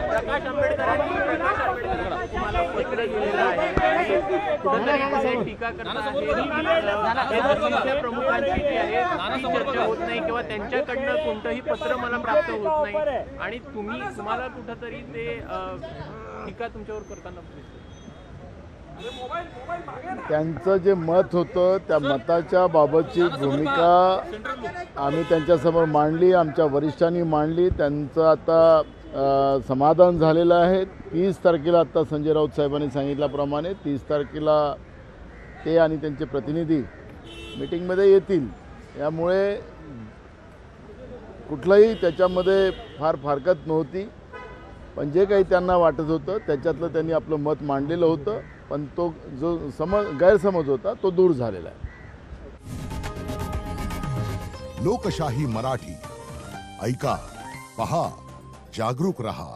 प्रकाश आंबेडकरांनी टीका करताना प्रमुखांची जी आहे ती चर्चा होत नाही किंवा त्यांच्याकडनं कोणतंही पत्र मला प्राप्त होत नाही आणि तुम्हाला कुठंतरी ते टीका तुमच्यावर करताना दिसतं। त्यांचं जे मत होतं त्या मताच्या बाबतची भूमिका आम्ही त्यांच्यासमोर मांडली, आमच्या वरिष्ठांनी मांडली। त्यांचं आता समाधान झालेलं आहे। 30 तारखेला आता संजय राऊत साहेबांनी सांगितल्याप्रमाणे 30 तारखेला ते आणि त्यांचे प्रतिनिधी मीटिंगमध्ये येतील। यामुळे कुठलंही त्याच्यामध्ये फार फारकत नव्हती, पण जे काही त्यांना वाटत होतं त्याच्यातलं त्यांनी आपलं मत मांडलेलं होतं, पण तो जो गैरसमज होता तो दूर झालेला आहे। लोकशाही मराठी ऐका, पहा, जागरूक रहा।